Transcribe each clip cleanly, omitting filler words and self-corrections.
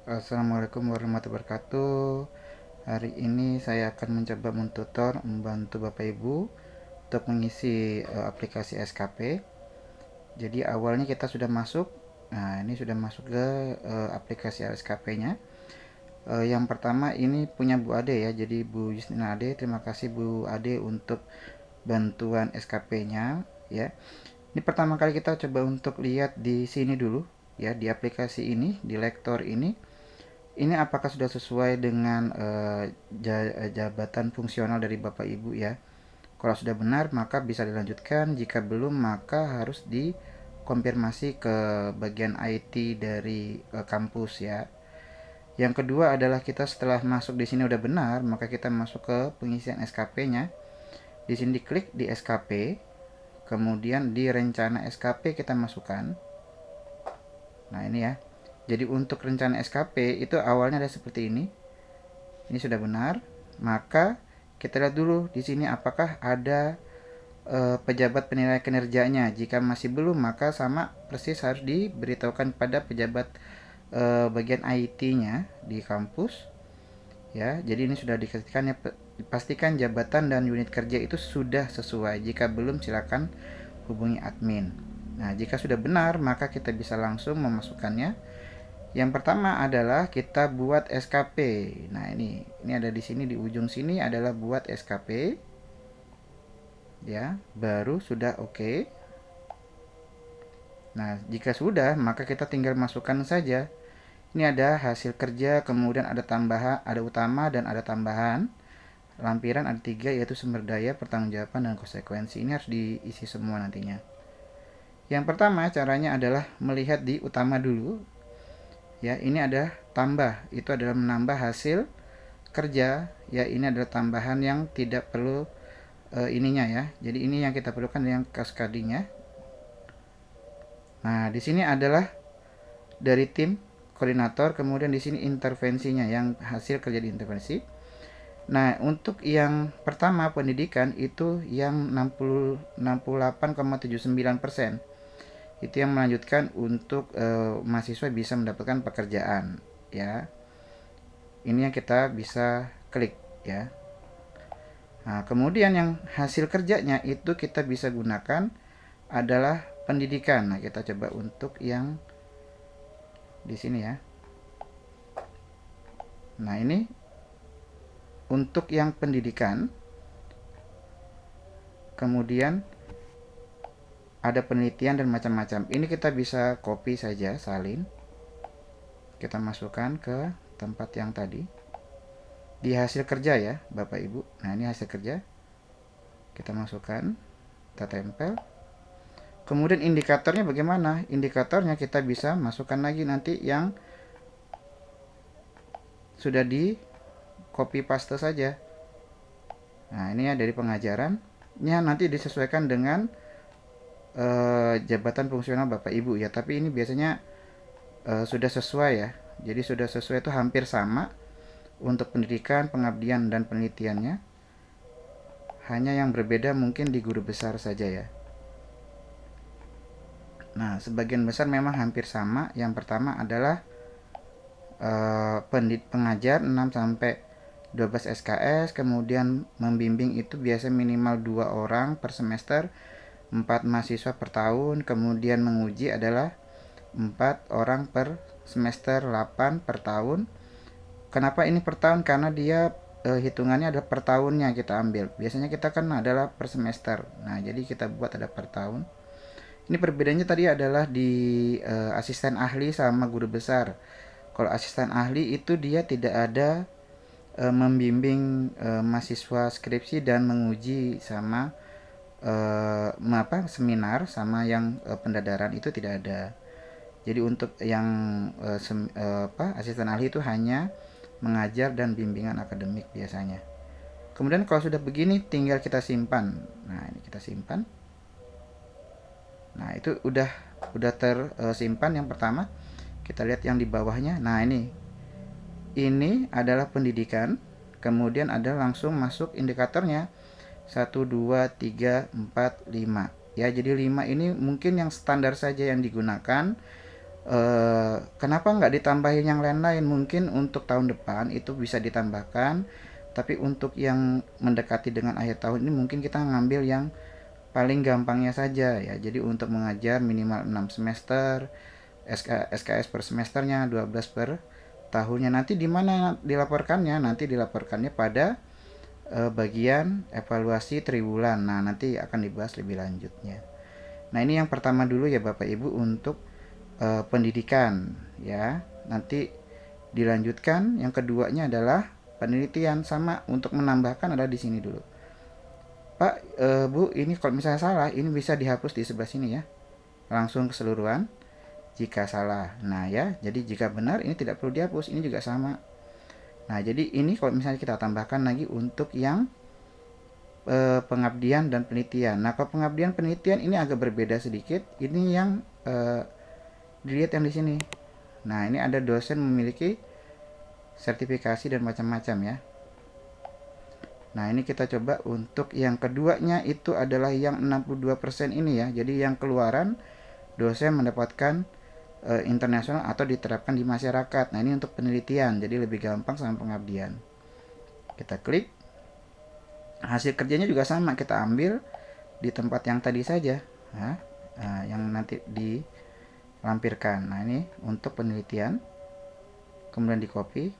Assalamualaikum warahmatullahi wabarakatuh. Hari ini saya akan mencoba membantu Bapak Ibu untuk mengisi aplikasi SKP. Jadi awalnya kita sudah masuk. Nah, ini sudah masuk ke aplikasi SKP-nya. Yang pertama ini punya Bu Ade ya. Jadi Bu Yustina Ade, terima kasih Bu Ade untuk bantuan SKP-nya ya. Ini pertama kali kita coba untuk lihat di sini dulu ya, di aplikasi ini, di lektor ini apakah sudah sesuai dengan jabatan fungsional dari Bapak Ibu ya. Kalau sudah benar maka bisa dilanjutkan, jika belum maka harus dikonfirmasi ke bagian IT dari kampus ya. Yang kedua adalah kita setelah masuk di sini udah benar, maka kita masuk ke pengisian SKP-nya. Di sini diklik di SKP, kemudian di rencana SKP kita masukkan. Nah, ini ya. Jadi untuk rencana SKP itu awalnya ada seperti ini. Ini sudah benar, maka kita lihat dulu di sini apakah ada pejabat penilai kinerjanya. Jika masih belum, maka sama persis harus diberitahukan pada pejabat bagian IT-nya di kampus. Ya, jadi ini sudah dikasihkan ya, pastikan jabatan dan unit kerja itu sudah sesuai. Jika belum, silakan hubungi admin. Nah, jika sudah benar, maka kita bisa langsung memasukkannya. Yang pertama adalah kita buat SKP. Nah, ini ada di sini di ujung sini adalah buat SKP. Ya, baru sudah oke. Nah, jika sudah, maka kita tinggal masukkan saja. Ini ada hasil kerja, kemudian ada tambahan, ada utama dan ada tambahan. Lampiran ada 3 yaitu sumber daya, pertanggungjawaban dan konsekuensi. Ini harus diisi semua nantinya. Yang pertama caranya adalah melihat di utama dulu. Ya, ini ada tambah, itu adalah menambah hasil kerja. Ya, ini adalah tambahan yang tidak perlu ininya ya. Jadi ini yang kita perlukan yang kaskadinya. Nah, di sini adalah dari tim koordinator, kemudian di sini intervensinya yang hasil kerja di intervensi. Nah, untuk yang pertama pendidikan itu yang 68,79%. Itu yang melanjutkan untuk mahasiswa bisa mendapatkan pekerjaan ya. Ini yang kita bisa klik ya. Nah, kemudian yang hasil kerjanya itu kita bisa gunakan adalah pendidikan. Nah, kita coba untuk yang di sini ya. Nah, ini untuk yang pendidikan. Kemudian ada penelitian dan macam-macam. Ini kita bisa copy saja, salin. Kita masukkan ke tempat yang tadi. Di hasil kerja ya, Bapak Ibu. Nah, ini hasil kerja. Kita masukkan, kita tempel. Kemudian indikatornya bagaimana? Indikatornya kita bisa masukkan lagi nanti yang sudah di copy paste saja. Nah, ini ya dari pengajaran. Ini nanti disesuaikan dengan jabatan fungsional Bapak Ibu ya. Tapi ini biasanya sudah sesuai ya. Jadi sudah sesuai itu hampir sama untuk pendidikan, pengabdian dan penelitiannya. Hanya yang berbeda mungkin di guru besar saja ya. Nah, sebagian besar memang hampir sama. Yang pertama adalah pengajar 6 sampai 12 SKS, kemudian membimbing itu biasa minimal 2 orang per semester, 4 mahasiswa per tahun, kemudian menguji adalah 4 orang per semester, 8 per tahun. Kenapa ini per tahun? Karena dia hitungannya adalah per tahunnya kita ambil. Biasanya kita kan adalah per semester. Nah, jadi kita buat ada per tahun. Ini perbedaannya tadi adalah di asisten ahli sama guru besar. Kalau asisten ahli itu dia tidak ada membimbing mahasiswa skripsi dan menguji sama seminar sama yang pendadaran itu tidak ada. Jadi untuk yang asisten ahli itu hanya mengajar dan bimbingan akademik biasanya. Kemudian kalau sudah begini tinggal kita simpan. Nah, ini kita simpan. Nah, itu udah tersimpan yang pertama. Kita lihat yang di bawahnya. Nah, ini adalah pendidikan. Kemudian ada langsung masuk indikatornya 1 2 3 4 5. Ya, jadi 5 ini mungkin yang standar saja yang digunakan. Kenapa nggak ditambahin yang lain-lain? Mungkin untuk tahun depan itu bisa ditambahkan, tapi untuk yang mendekati dengan akhir tahun ini mungkin kita ngambil yang paling gampangnya saja ya. Jadi untuk mengajar minimal 6 semester, SKS per semesternya 12 per tahunnya. Nanti di mana dilaporkannya? Nanti dilaporkannya pada bagian evaluasi triwulan. Nah, nanti akan dibahas lebih lanjutnya. Nah, ini yang pertama dulu ya Bapak Ibu untuk pendidikan ya. Nanti dilanjutkan yang keduanya adalah penelitian, sama untuk menambahkan adalah di sini dulu. Pak, Bu, ini kalau misalnya salah, ini bisa dihapus di sebelah sini ya. Langsung keseluruhan jika salah. Nah ya, jadi jika benar ini tidak perlu dihapus, ini juga sama. Nah, jadi ini kalau misalnya kita tambahkan lagi untuk yang pengabdian dan penelitian. Nah, kalau pengabdian penelitian ini agak berbeda sedikit. Ini yang dilihat yang di sini. Nah, ini ada dosen memiliki sertifikasi dan macam-macam ya. Nah, ini kita coba untuk yang keduanya itu adalah yang 62% ini ya. Jadi yang keluaran dosen mendapatkan internasional atau diterapkan di masyarakat. Nah, ini untuk penelitian. Jadi lebih gampang sama pengabdian. Kita klik. Hasil kerjanya juga sama, kita ambil di tempat yang tadi saja. Nah, yang nanti dilampirkan. Nah, ini untuk penelitian. Kemudian di copy.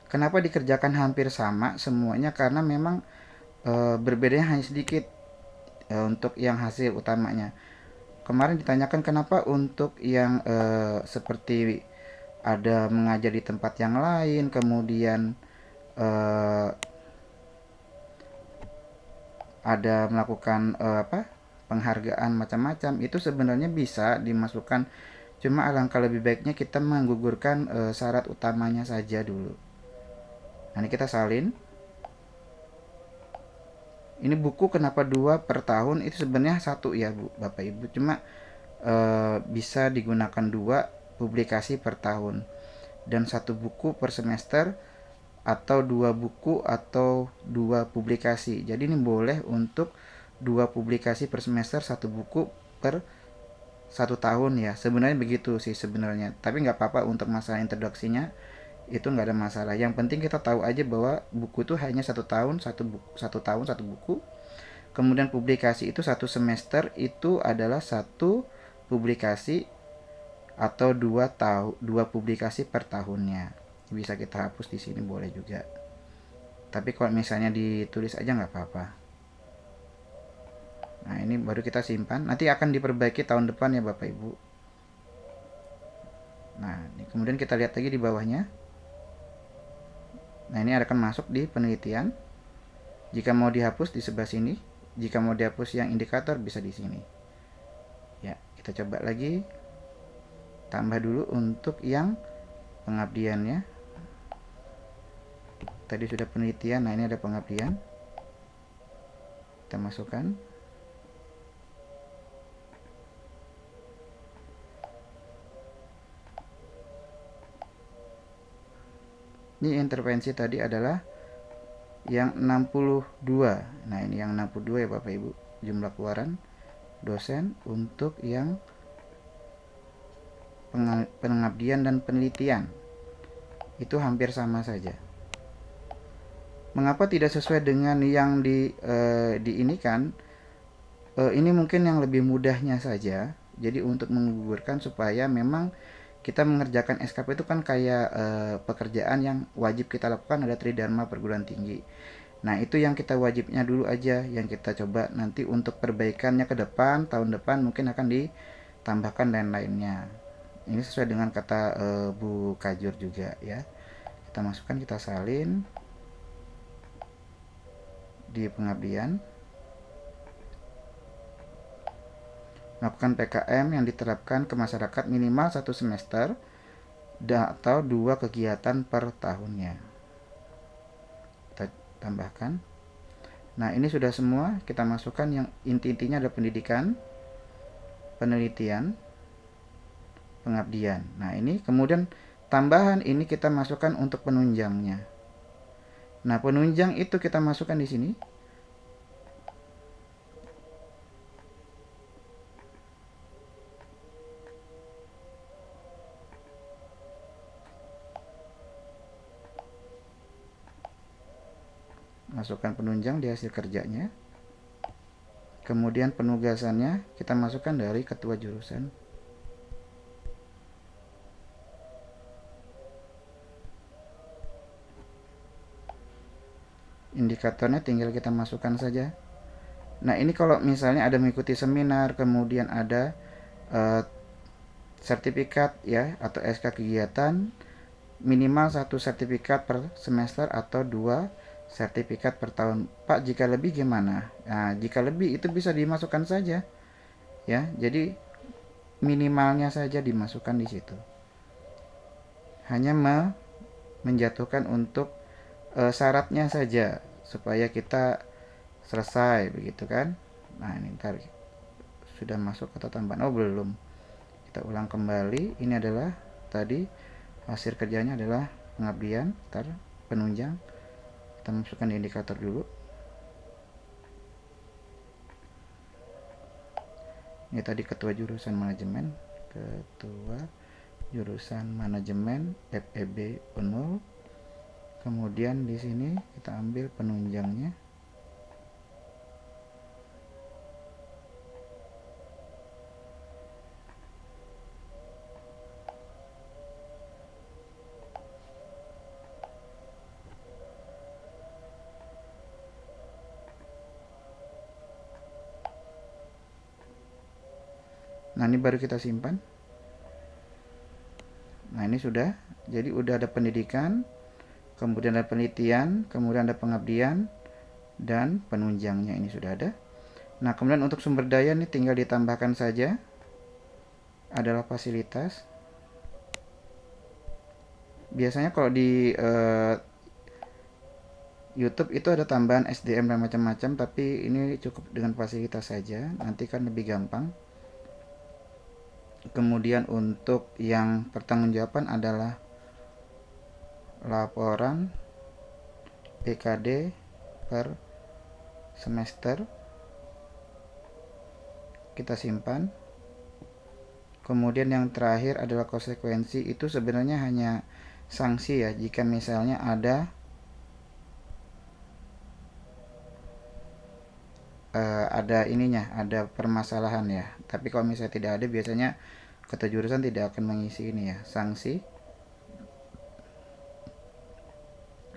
Kenapa dikerjakan hampir sama semuanya? Karena memang berbedanya hanya sedikit untuk yang hasil utamanya. Kemarin ditanyakan kenapa untuk yang seperti ada mengajar di tempat yang lain, kemudian ada melakukan penghargaan macam-macam, itu sebenarnya bisa dimasukkan. Cuma alangkah lebih baiknya kita menggugurkan syarat utamanya saja dulu. Nah, ini kita salin. Ini buku kenapa 2 per tahun? Itu sebenarnya 1 ya Bu, Bapak Ibu. Cuma bisa digunakan 2 publikasi per tahun. Dan 1 buku per semester, atau 2 buku atau 2 publikasi. Jadi ini boleh untuk 2 publikasi per semester, 1 buku per 1 tahun ya. Sebenarnya begitu sih sebenarnya. Tapi nggak apa-apa untuk masalah introduksinya, itu nggak ada masalah. Yang penting kita tahu aja bahwa buku itu hanya 1 tahun, 1 buku. Kemudian publikasi itu 1 semester itu adalah 1 publikasi atau 2 publikasi per tahunnya. Bisa kita hapus di sini, boleh juga. Tapi kalau misalnya ditulis aja nggak apa-apa. Nah, ini baru kita simpan. Nanti akan diperbaiki tahun depan ya Bapak Ibu. Nah, ini kemudian kita lihat lagi di bawahnya. Nah, ini akan masuk di penelitian. Jika mau dihapus di sebelah sini, jika mau dihapus yang indikator bisa di sini. Ya, kita coba lagi. Tambah dulu untuk yang pengabdiannya. Tadi sudah penelitian, nah ini ada pengabdian. Kita masukkan. Ini intervensi tadi adalah yang 62. Nah, ini yang 62 ya Bapak Ibu. Jumlah keluaran dosen untuk yang pengabdian dan penelitian. Itu hampir sama saja. Mengapa tidak sesuai dengan yang di ini kan? Ini mungkin yang lebih mudahnya saja. Jadi untuk menggugurkan supaya memang kita mengerjakan SKP itu kan kayak pekerjaan yang wajib kita lakukan, ada Tridharma perguruan tinggi. Nah, itu yang kita wajibnya dulu aja, yang kita coba nanti untuk perbaikannya ke depan, tahun depan mungkin akan ditambahkan lain-lainnya. Ini sesuai dengan kata Bu Kajur juga ya. Kita masukkan, kita salin di pengabdian. Melakukan PKM yang diterapkan ke masyarakat minimal 1 semester atau 2 kegiatan per tahunnya. Kita tambahkan. Nah, ini sudah semua kita masukkan. Yang inti-intinya ada pendidikan, penelitian, pengabdian. Nah, ini kemudian tambahan ini kita masukkan untuk penunjangnya. Nah, penunjang itu kita masukkan di sini. masukkan penunjang di hasil kerjanya. Kemudian penugasannya kita masukkan dari ketua jurusan. Indikatornya tinggal kita masukkan saja. Nah, ini kalau misalnya ada mengikuti seminar, kemudian ada sertifikat ya atau SK kegiatan, minimal 1 sertifikat per semester atau 2 sertifikat per tahun. Pak, jika lebih gimana? Nah, jika lebih itu bisa dimasukkan saja ya. Jadi minimalnya saja dimasukkan di situ. Hanya menjatuhkan untuk syaratnya saja supaya kita selesai begitu kan. Nah, ini ntar sudah masuk atau tambahan. Oh, belum. Kita ulang kembali. Ini adalah tadi hasil kerjanya adalah pengabdian, ntar penunjang. Kita masukkan di indikator dulu. Ini tadi ketua jurusan manajemen, ketua jurusan manajemen FEB Unmul. Kemudian di sini kita ambil penunjangnya. Nah, ini baru kita simpan. Nah, ini sudah. Jadi udah ada pendidikan, kemudian ada penelitian, kemudian ada pengabdian, dan penunjangnya ini sudah ada. Nah, kemudian untuk sumber daya ini tinggal ditambahkan saja. Adalah fasilitas. Biasanya kalau di YouTube itu ada tambahan SDM dan macam-macam, tapi ini cukup dengan fasilitas saja. Nanti kan lebih gampang. Kemudian untuk yang pertanggungjawaban adalah laporan BKD per semester. Kita simpan. Kemudian yang terakhir adalah konsekuensi. Itu sebenarnya hanya sanksi ya, jika misalnya ada ininya, ada permasalahan ya. Tapi kalau misalnya tidak ada, biasanya ketua jurusan tidak akan mengisi ini ya, sanksi.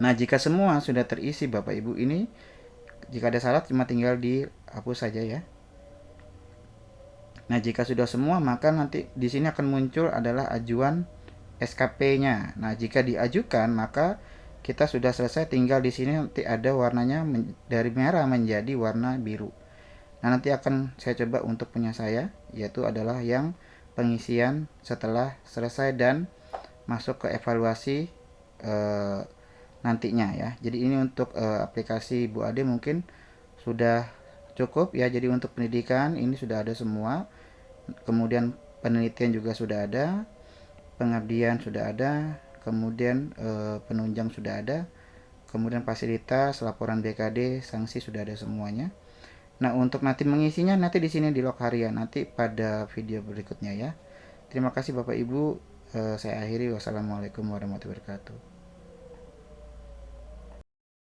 Nah, jika semua sudah terisi Bapak Ibu, ini jika ada salah cuma tinggal dihapus saja ya. Nah, jika sudah semua, maka nanti di sini akan muncul adalah ajuan SKP-nya. Nah, jika diajukan, maka kita sudah selesai, tinggal di sini nanti ada warnanya dari merah menjadi warna biru. Nah, nanti akan saya coba untuk punya saya, yaitu adalah yang pengisian setelah selesai dan masuk ke evaluasi nantinya ya. Jadi ini untuk aplikasi Bu Ade mungkin sudah cukup ya. Jadi untuk pendidikan ini sudah ada semua. Kemudian penelitian juga sudah ada, pengabdian sudah ada, kemudian penunjang sudah ada, kemudian fasilitas, laporan BKD, sanksi sudah ada semuanya. Nah, untuk nanti mengisinya nanti di sini di log harian nanti pada video berikutnya ya. Terima kasih Bapak Ibu. Saya akhiri. Wassalamualaikum warahmatullahi wabarakatuh.